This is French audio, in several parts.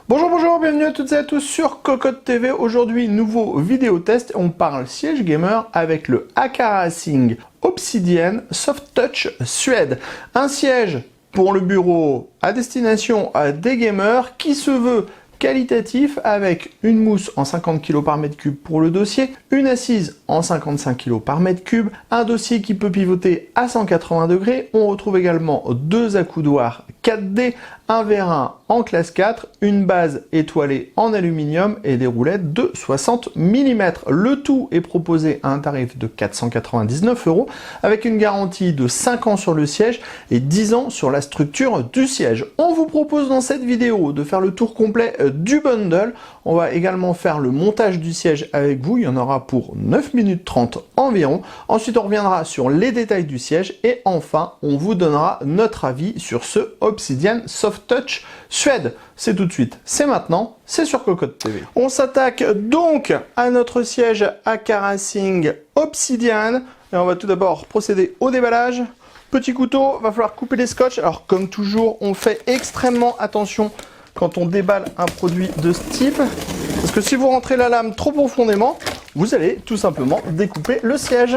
Bonjour, bonjour, bienvenue à toutes et à tous sur Cocotte TV. Aujourd'hui, nouveau vidéo test. On parle siège gamer avec le Aka Racing Obsidian Soft Touch Suède. Un siège pour le bureau à destination des gamers qui se veut qualitatif avec une mousse en 50 kg par mètre cube pour le dossier, une assise en 55 kg par mètre cube, un dossier qui peut pivoter à 180 degrés. On retrouve également deux accoudoirs 4D, un vérin en classe 4, une base étoilée en aluminium et des roulettes de 60 mm. Le tout est proposé à un tarif de 499 € avec une garantie de 5 ans sur le siège et 10 ans sur la structure du siège. On vous propose dans cette vidéo de faire le tour complet du bundle. On va également faire le montage du siège avec vous. Il y en aura pour 9 minutes 30 environ. Ensuite, on reviendra sur les détails du siège et enfin, on vous donnera notre avis sur ce Obsidian Soft Touch Suède. C'est tout de suite, c'est maintenant, c'est sur Cocotte TV. On s'attaque donc à notre siège Aka Racing Obsidian et on va tout d'abord procéder au déballage. Petit couteau, va falloir couper les scotch. Alors comme toujours, on fait extrêmement attention quand on déballe un produit de ce type, parce que si vous rentrez la lame trop profondément, vous allez tout simplement découper le siège.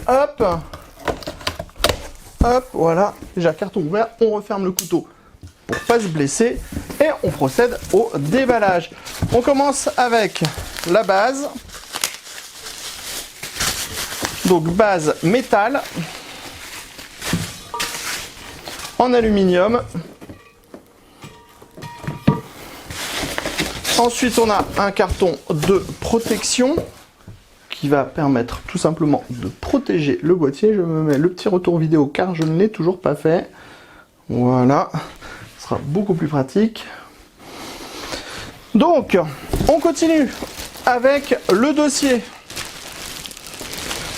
Hop, hop, voilà, déjà carton ouvert, on referme le couteau pour pas se blesser et on procède au déballage. On commence avec la base, donc base métal en aluminium. Ensuite, on a un carton de protection qui va permettre tout simplement de protéger le boîtier. Je me mets le petit retour vidéo car je ne l'ai toujours pas fait. Voilà, ce sera beaucoup plus pratique. Donc, on continue avec le dossier.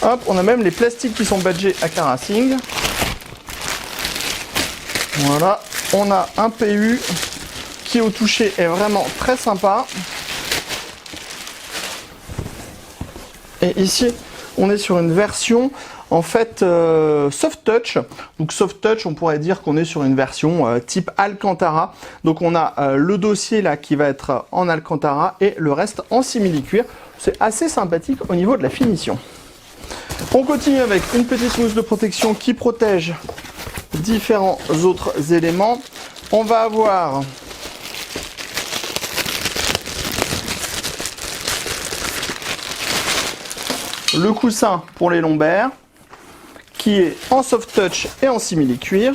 Hop, on a même les plastiques qui sont badgés Aka Racing. Voilà, on a un PU qui au toucher est vraiment très sympa. Et ici, on est sur une version en fait soft touch. Donc soft touch, on pourrait dire qu'on est sur une version type Alcantara. Donc on a le dossier là qui va être en Alcantara et le reste en simili-cuir. C'est assez sympathique au niveau de la finition. On continue avec une petite mousse de protection qui protège différents autres éléments. On va avoir le coussin pour les lombaires qui est en soft touch et en simili-cuir.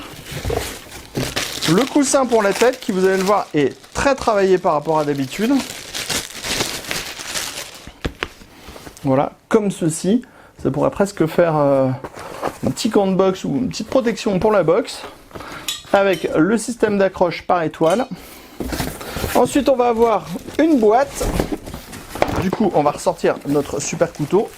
Le coussin pour la tête qui, vous allez le voir, est très travaillé par rapport à d'habitude. Voilà, comme ceci. Ça pourrait presque faire un petit camp de box ou une petite protection pour la box avec le système d'accroche par étoile. Ensuite, on va avoir une boîte. Du coup, on va ressortir notre super couteau.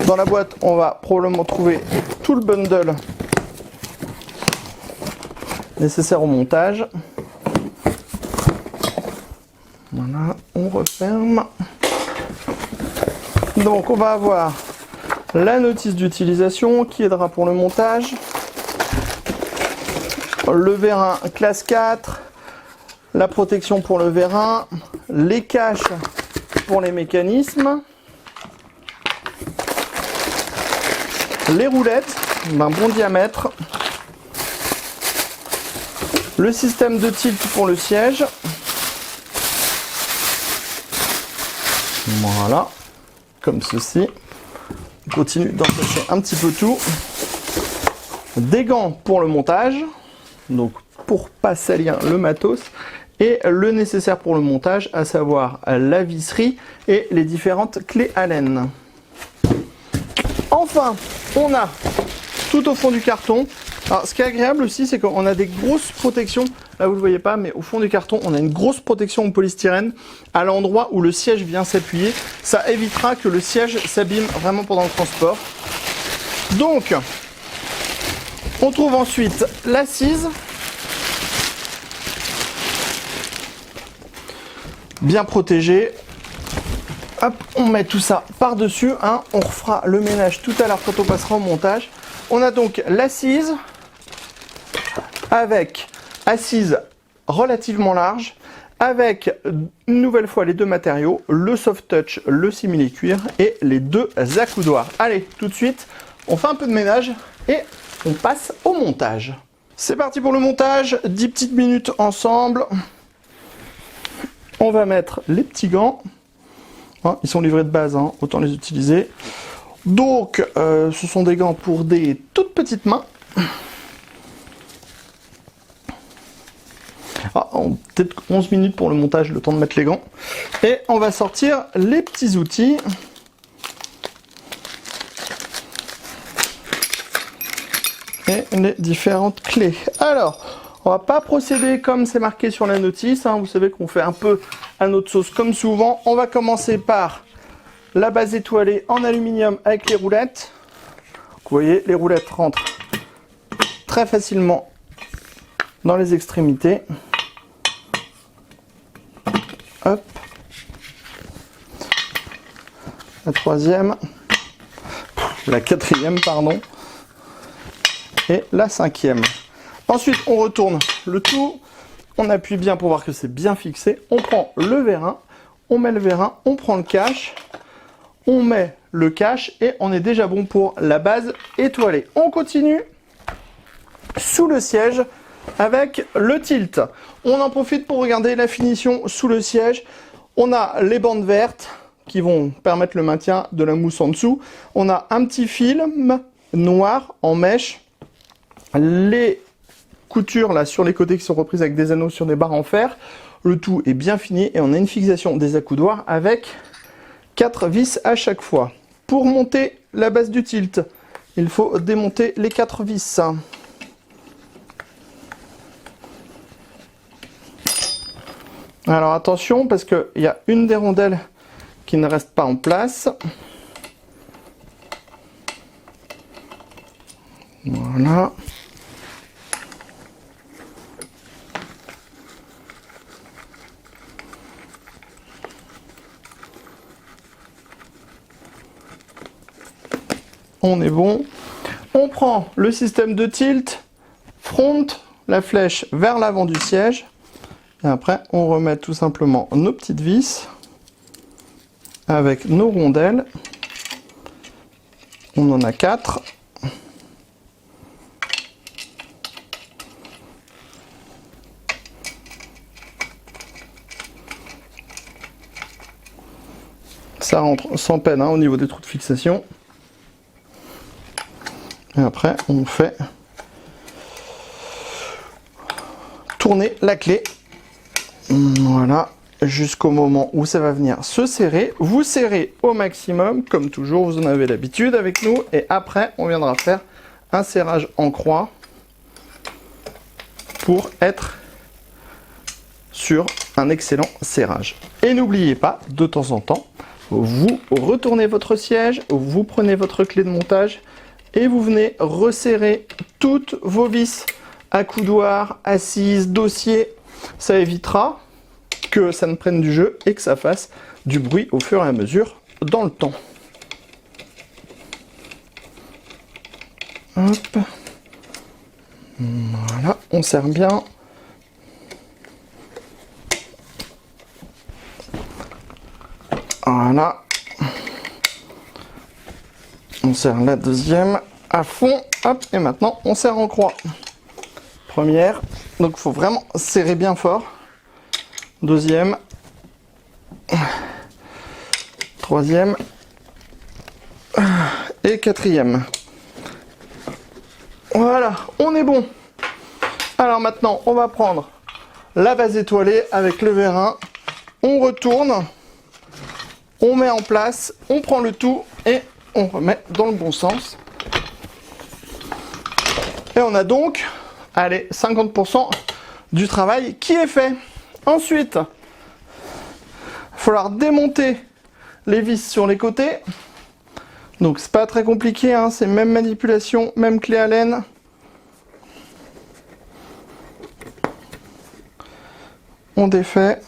Dans la boîte, on va probablement trouver tout le bundle nécessaire au montage. Voilà, on referme. Donc, on va avoir la notice d'utilisation qui aidera pour le montage. Le vérin classe 4. La protection pour le vérin. Les caches pour les mécanismes. Les roulettes d'un bon diamètre, le système de tilt pour le siège, voilà, comme ceci. On continue d'encaisser un petit peu tout. Des gants pour le montage, donc pour pas salir le matos, et le nécessaire pour le montage, à savoir la visserie et les différentes clés Allen. Enfin, on a tout au fond du carton. Alors, ce qui est agréable aussi, c'est qu'on a des grosses protections. Là, vous ne le voyez pas, mais au fond du carton, on a une grosse protection en polystyrène à l'endroit où le siège vient s'appuyer. Ça évitera que le siège s'abîme vraiment pendant le transport. Donc, on trouve ensuite l'assise. Bien protégée. Hop, on met tout ça par-dessus, hein. On refera le ménage tout à l'heure quand on passera au montage. On a donc l'assise avec assise relativement large, avec une nouvelle fois les deux matériaux, le soft touch, le simili-cuir et les deux accoudoirs. Allez, tout de suite, on fait un peu de ménage et on passe au montage. C'est parti pour le montage, 10 petites minutes ensemble. On va mettre les petits gants. Ils sont livrés de base, autant les utiliser. Donc, ce sont des gants pour des toutes petites mains. Peut-être 11 minutes pour le montage, le temps de mettre les gants. Et on va sortir les petits outils. Et les différentes clés. Alors, on va pas procéder comme c'est marqué sur la notice. Vous savez qu'on fait un peu à notre sauce comme souvent. On va commencer par la base étoilée en aluminium avec les roulettes. Vous voyez, les roulettes rentrent très facilement dans les extrémités. Hop. La troisième. La quatrième, pardon. Et la cinquième. Ensuite, on retourne le tout. On appuie bien pour voir que c'est bien fixé. On prend le vérin. On met le vérin. On prend le cache. On met le cache. Et on est déjà bon pour la base étoilée. On continue sous le siège avec le tilt. On en profite pour regarder la finition sous le siège. On a les bandes vertes qui vont permettre le maintien de la mousse en dessous. On a un petit film noir en mèche. Les coutures là sur les côtés qui sont reprises avec des anneaux sur des barres en fer. Le tout est bien fini et on a une fixation des accoudoirs avec 4 vis à chaque fois. Pour monter la base du tilt, il faut démonter les 4 vis. Alors attention parce qu'il y a une des rondelles qui ne reste pas en place. Voilà. On est bon. On prend le système de tilt, front, la flèche vers l'avant du siège. Et après, on remet tout simplement nos petites vis avec nos rondelles. On en a 4. Ça rentre sans peine au niveau des trous de fixation. Et après, on fait tourner la clé. Voilà, jusqu'au moment où ça va venir se serrer. Vous serrez au maximum, comme toujours, vous en avez l'habitude avec nous. Et après, on viendra faire un serrage en croix pour être sur un excellent serrage. Et n'oubliez pas, de temps en temps, vous retournez votre siège, vous prenez votre clé de montage et vous venez resserrer toutes vos vis, accoudoirs, assises, dossiers. Ça évitera que ça ne prenne du jeu et que ça fasse du bruit au fur et à mesure dans le temps. Hop. Voilà, on serre bien. Voilà. On serre la deuxième à fond. Hop, et maintenant on serre en croix. Première, donc il faut vraiment serrer bien fort. Deuxième. Troisième. Et quatrième. Voilà, on est bon. Alors maintenant, on va prendre la base étoilée avec le vérin. On retourne. On met en place. On prend le tout et on remet dans le bon sens. Et on a donc, allez, 50% du travail qui est fait. Ensuite, il va falloir démonter les vis sur les côtés. Donc c'est pas très compliqué, c'est même manipulation, même clé Allen. On défait.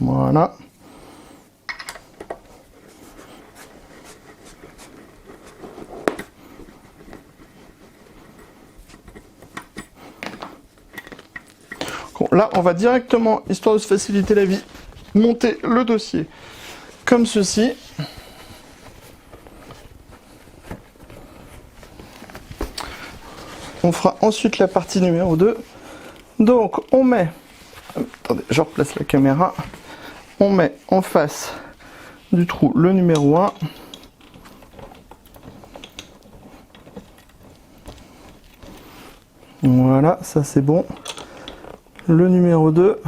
Voilà. Bon, là, on va directement, histoire de se faciliter la vie, monter le dossier comme ceci. On fera ensuite la partie numéro 2. Donc, on met... Attendez, je replace la caméra. On met en face du trou le numéro 1. Voilà, ça c'est bon. Le numéro 2.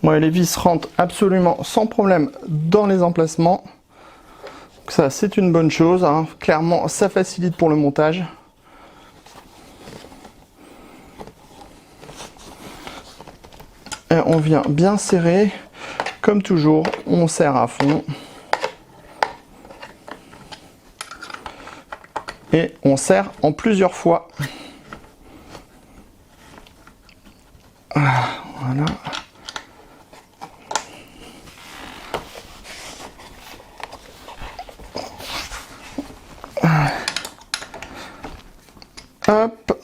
Ouais, les vis rentrent absolument sans problème dans les emplacements. Donc ça, c'est une bonne chose, hein. Clairement, ça facilite pour le montage. Et on vient bien serrer. Comme toujours, on serre à fond. Et on serre en plusieurs fois. Voilà. Hop.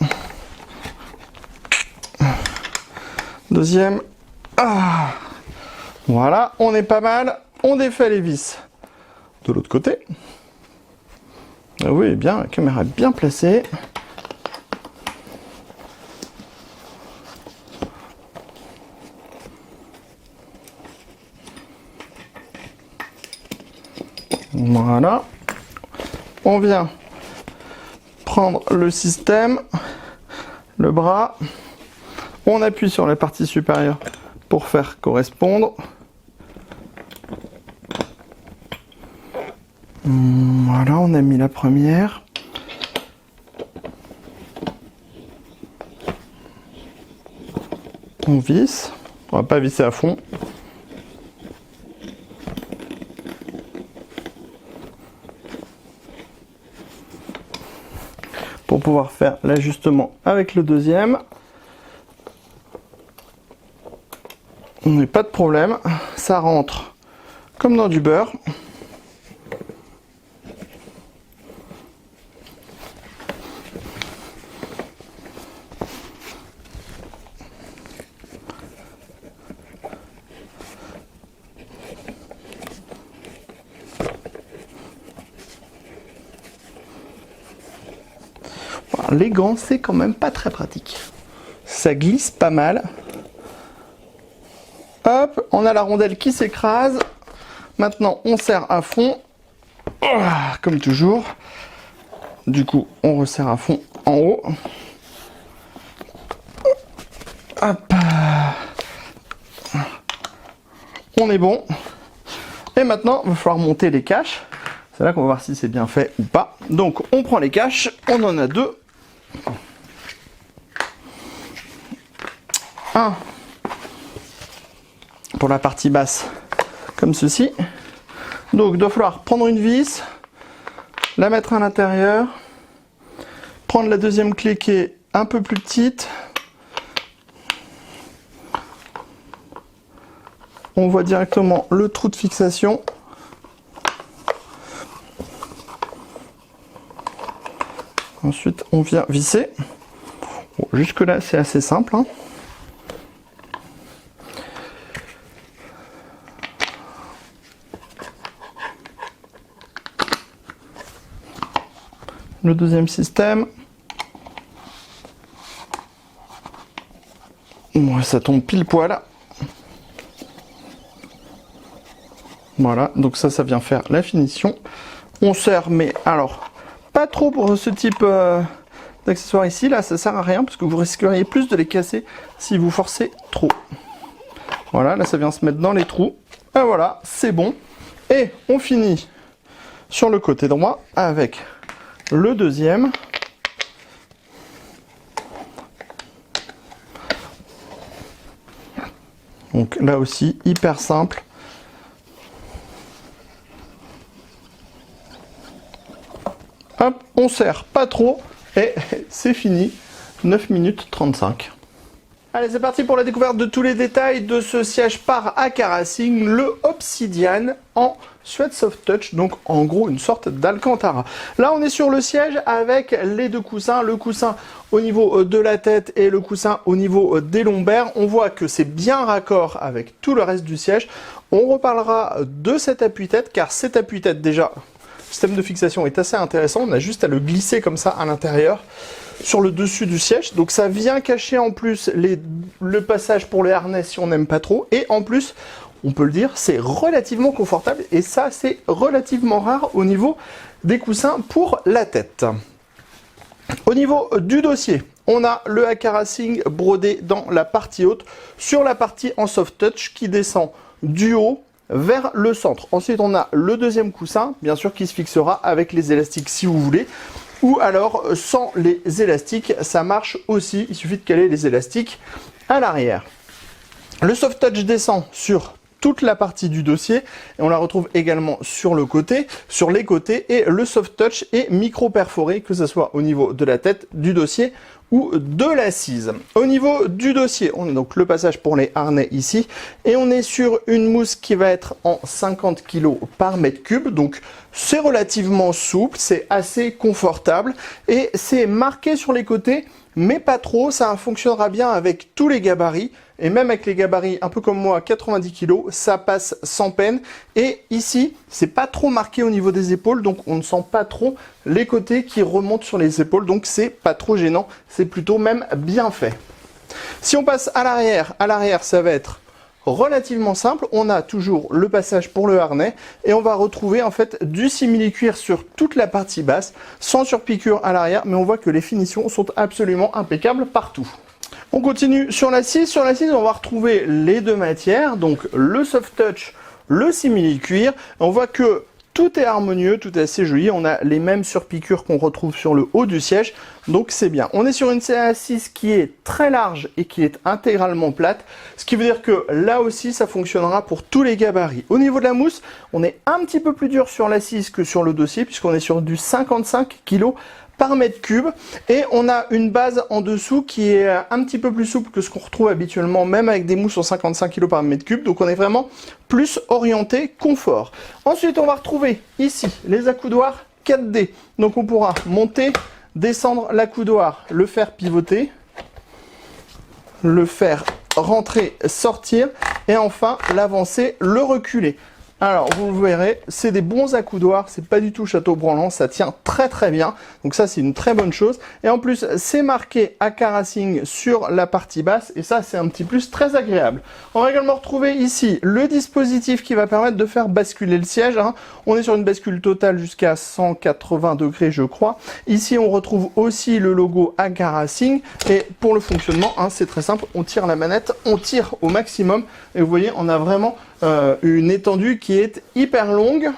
Deuxième. Ah. Voilà, on est pas mal. On défait les vis de l'autre côté. Ah oui, bien, la caméra est bien placée. Voilà. On vient prendre le système, le bras. On appuie sur la partie supérieure pour faire correspondre. Voilà, on a mis la première. On visse. On va pas visser à fond. Pour pouvoir faire l'ajustement avec le deuxième. On n'a pas de problème. Ça rentre comme dans du beurre. Les gants, c'est quand même pas très pratique. Ça glisse pas mal. Hop, on a la rondelle qui s'écrase. Maintenant, on serre à fond. Comme toujours. Du coup, on resserre à fond en haut. Hop. On est bon. Et maintenant, il va falloir monter les caches. C'est là qu'on va voir si c'est bien fait ou pas. Donc, on prend les caches. On en a deux. Un pour la partie basse, comme ceci. Donc, il va falloir prendre une vis, la mettre à l'intérieur, prendre la deuxième clé qui est un peu plus petite. On voit directement le trou de fixation. Ensuite, on vient visser. Bon, jusque-là, c'est assez simple, hein. Le deuxième système. Bon, ça tombe pile poil. Voilà, donc ça vient faire la finition. On serre, mais alors, pas trop pour ce type d'accessoires ici. Là, ça sert à rien parce que vous risqueriez plus de les casser si vous forcez trop. Voilà, là, ça vient se mettre dans les trous. Et voilà, c'est bon. Et on finit sur le côté droit avec le deuxième. Donc là aussi, hyper simple. Hop, on serre pas trop et c'est fini. 9 minutes 35. Allez, c'est parti pour la découverte de tous les détails de ce siège par AK Racing, le Obsidian en Suede Soft Touch, donc en gros une sorte d'Alcantara. Là, on est sur le siège avec les deux coussins, le coussin au niveau de la tête et le coussin au niveau des lombaires. On voit que c'est bien raccord avec tout le reste du siège. On reparlera de cet appuie-tête, car cet appuie-tête déjà, le système de fixation est assez intéressant. On a juste à le glisser comme ça à l'intérieur, sur le dessus du siège, donc ça vient cacher en plus le passage pour les harnais si on n'aime pas trop, et en plus, on peut le dire, c'est relativement confortable, et ça c'est relativement rare au niveau des coussins pour la tête. Au niveau du dossier, on a le AK Racing brodé dans la partie haute, sur la partie en soft touch qui descend du haut vers le centre. Ensuite, on a le deuxième coussin, bien sûr, qui se fixera avec les élastiques si vous voulez, ou alors sans les élastiques, ça marche aussi, il suffit de caler les élastiques à l'arrière. Le soft touch descend sur toute la partie du dossier et on la retrouve également sur le côté, sur les côtés, et le soft touch est micro perforé, que ce soit au niveau de la tête, du dossier ou de l'assise. Au niveau du dossier, on a donc le passage pour les harnais ici, et on est sur une mousse qui va être en 50 kg par mètre cube, donc c'est relativement souple, c'est assez confortable, et c'est marqué sur les côtés, mais pas trop, ça fonctionnera bien avec tous les gabarits, et même avec les gabarits un peu comme moi, 90 kg, ça passe sans peine. Et ici, c'est pas trop marqué au niveau des épaules, donc on ne sent pas trop les côtés qui remontent sur les épaules, donc c'est pas trop gênant, c'est plutôt même bien fait. Si on passe à l'arrière ça va être relativement simple. On a toujours le passage pour le harnais et on va retrouver en fait du simili-cuir sur toute la partie basse, sans surpiqûre à l'arrière, mais on voit que les finitions sont absolument impeccables partout. On continue sur l'assise. Sur l'assise, on va retrouver les deux matières, donc le soft touch, le simili-cuir. On voit que tout est harmonieux, tout est assez joli. On a les mêmes surpiqûres qu'on retrouve sur le haut du siège, donc c'est bien. On est sur une assise qui est très large et qui est intégralement plate, ce qui veut dire que là aussi, ça fonctionnera pour tous les gabarits. Au niveau de la mousse, on est un petit peu plus dur sur l'assise que sur le dossier, puisqu'on est sur du 55 kg par mètre cube, et on a une base en dessous qui est un petit peu plus souple que ce qu'on retrouve habituellement, même avec des mousses en 55 kg par mètre cube, donc on est vraiment plus orienté confort. Ensuite, on va retrouver ici les accoudoirs 4D, donc on pourra monter, descendre l'accoudoir, le faire pivoter, le faire rentrer, sortir, et enfin l'avancer, le reculer. Alors, vous le verrez, c'est des bons accoudoirs, c'est pas du tout château branlant, ça tient très très bien, donc ça c'est une très bonne chose. Et en plus, c'est marqué AK Racing sur la partie basse, et ça c'est un petit plus très agréable. On va également retrouver ici le dispositif qui va permettre de faire basculer le siège, hein. On est sur une bascule totale jusqu'à 180 degrés je crois. Ici on retrouve aussi le logo AK Racing, et pour le fonctionnement, hein, c'est très simple, on tire la manette, on tire au maximum, et vous voyez, on a vraiment une étendue qui est hyper longue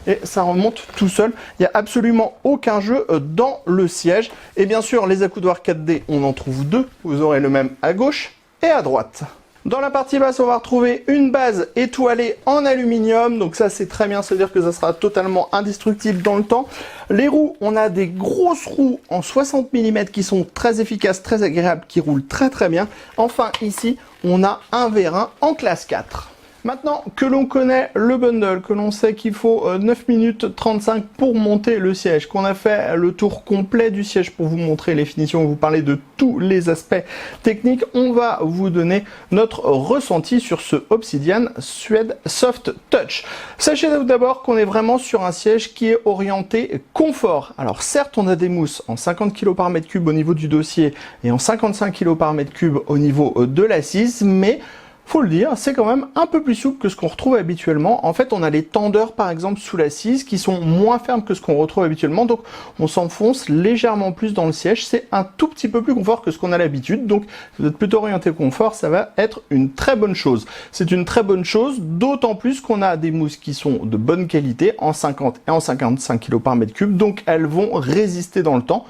et ça remonte tout seul. Il n'y a absolument aucun jeu dans le siège. Et bien sûr, les accoudoirs 4D, on en trouve deux. Vous aurez le même à gauche et à droite. Dans la partie basse, on va retrouver une base étoilée en aluminium. Donc ça, c'est très bien, c'est-à-dire que ça sera totalement indestructible dans le temps. Les roues, on a des grosses roues en 60 mm qui sont très efficaces, très agréables, qui roulent très très bien. Enfin, ici, on a un vérin en classe 4. Maintenant que l'on connaît le bundle, que l'on sait qu'il faut 9 minutes 35 pour monter le siège, qu'on a fait le tour complet du siège pour vous montrer les finitions, vous parler de tous les aspects techniques, on va vous donner notre ressenti sur ce Obsidian Suede Soft Touch. Sachez d'abord qu'on est vraiment sur un siège qui est orienté confort. Alors certes, on a des mousses en 50 kg par mètre cube au niveau du dossier et en 55 kg par mètre cube au niveau de l'assise, mais faut le dire, c'est quand même un peu plus souple que ce qu'on retrouve habituellement. En fait, on a les tendeurs, par exemple, sous l'assise, qui sont moins fermes que ce qu'on retrouve habituellement. Donc, on s'enfonce légèrement plus dans le siège. C'est un tout petit peu plus confort que ce qu'on a l'habitude. Donc, si vous êtes plutôt orienté confort, ça va être une très bonne chose. C'est une très bonne chose, d'autant plus qu'on a des mousses qui sont de bonne qualité, en 50 et en 55 kg par mètre cube. Donc, elles vont résister dans le temps,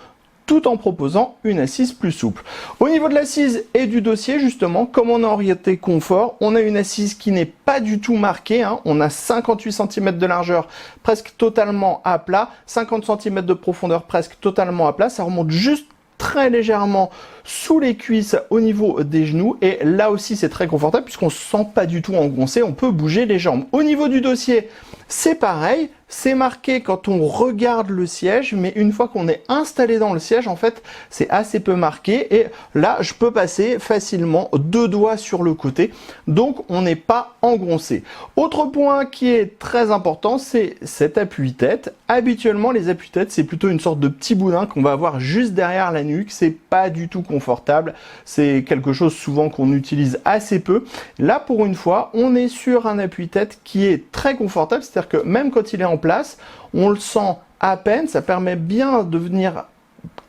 tout en proposant une assise plus souple. Au niveau de l'assise et du dossier, justement, comme on est orienté confort, on a une assise qui n'est pas du tout marquée, hein. On a 58 cm de largeur, presque totalement à plat, 50 cm de profondeur, presque totalement à plat. Ça remonte juste très légèrement sous les cuisses au niveau des genoux et là aussi c'est très confortable puisqu'on ne se sent pas du tout engoncé, on peut bouger les jambes. Au niveau du dossier, c'est pareil, c'est marqué quand on regarde le siège, mais une fois qu'on est installé dans le siège, en fait, c'est assez peu marqué et là, je peux passer facilement 2 doigts sur le côté, donc on n'est pas engoncé. Autre point qui est très important, c'est cet appuie-tête. Habituellement, les appuie-têtes, c'est plutôt une sorte de petit boudin qu'on va avoir juste derrière la nuque, c'est pas du tout confortable, c'est quelque chose souvent qu'on utilise assez peu. Là, pour une fois, on est sur un appuie-tête qui est très confortable, c'est-à-dire que même quand il est en place, on le sent à peine, ça permet bien de venir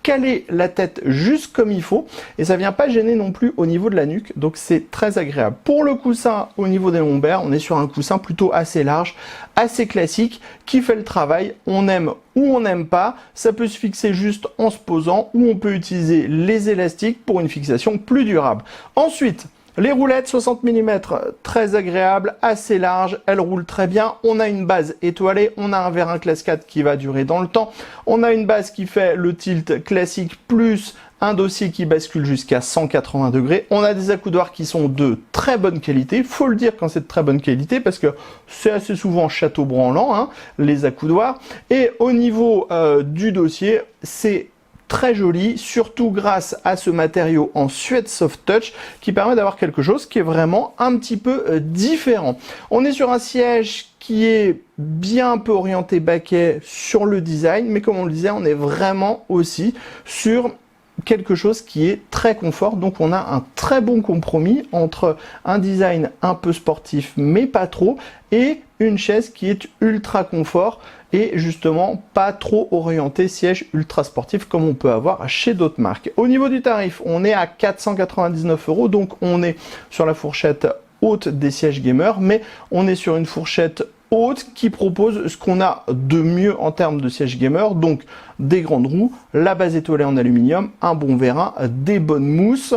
caler la tête juste comme il faut et ça vient pas gêner non plus au niveau de la nuque, donc c'est très agréable. Pour le coussin au niveau des lombaires, on est sur un coussin plutôt assez large, assez classique, qui fait le travail, on aime ou on n'aime pas, ça peut se fixer juste en se posant ou on peut utiliser les élastiques pour une fixation plus durable. Ensuite, les roulettes 60 mm, très agréables, assez larges, elles roulent très bien. On a une base étoilée, on a un vérin classe 4 qui va durer dans le temps. On a une base qui fait le tilt classique plus un dossier qui bascule jusqu'à 180 degrés. On a des accoudoirs qui sont de très bonne qualité. Faut le dire quand c'est de très bonne qualité parce que c'est assez souvent château branlant, hein, les accoudoirs. Et au niveau du dossier, c'est très joli, surtout grâce à ce matériau en suède soft touch qui permet d'avoir quelque chose qui est vraiment un petit peu différent. On est sur un siège qui est bien un peu orienté baquet sur le design, mais comme on le disait, on est vraiment aussi sur quelque chose qui est très confort, donc on a un très bon compromis entre un design un peu sportif mais pas trop et une chaise qui est ultra confort et justement pas trop orienté siège ultra sportif comme on peut avoir chez d'autres marques. Au niveau du tarif, on est à 499 €, donc on est sur la fourchette haute des sièges gamers, mais on est sur une fourchette haute qui propose ce qu'on a de mieux en termes de siège gamer, donc des grandes roues, la base étoilée en aluminium, un bon vérin, des bonnes mousses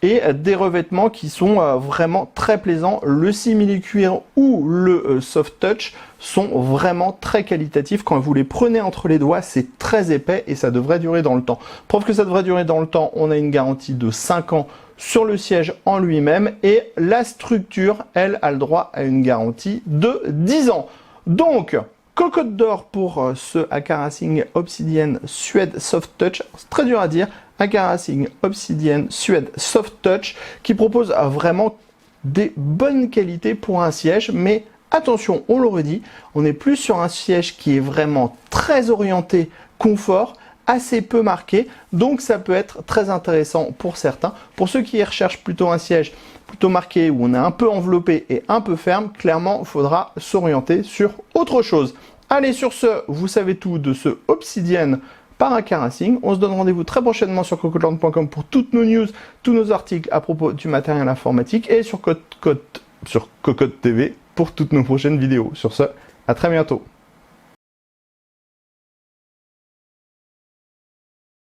et des revêtements qui sont vraiment très plaisants. Le simili-cuir ou le soft touch sont vraiment très qualitatifs. Quand vous les prenez entre les doigts, c'est très épais et ça devrait durer dans le temps. Preuve que ça devrait durer dans le temps, on a une garantie de 5 ans sur le siège en lui-même et la structure, elle, a le droit à une garantie de 10 ans. Donc, cocotte d'or pour ce Aka Racing Obsidian Suede Soft Touch. C'est très dur à dire. Aka Racing Obsidian Suede Soft Touch qui propose vraiment des bonnes qualités pour un siège, mais attention, on le redit, on est plus sur un siège qui est vraiment très orienté confort, assez peu marqué, donc ça peut être très intéressant pour certains. Pour ceux qui recherchent plutôt un siège plutôt marqué, où on est un peu enveloppé et un peu ferme, clairement, il faudra s'orienter sur autre chose. Allez, sur ce, vous savez tout de ce Obsidian par Aka Racing. On se donne rendez-vous très prochainement sur cocoteland.com pour toutes nos news, tous nos articles à propos du matériel informatique et sur Cocotte TV pour toutes nos prochaines vidéos. Sur ce, à très bientôt.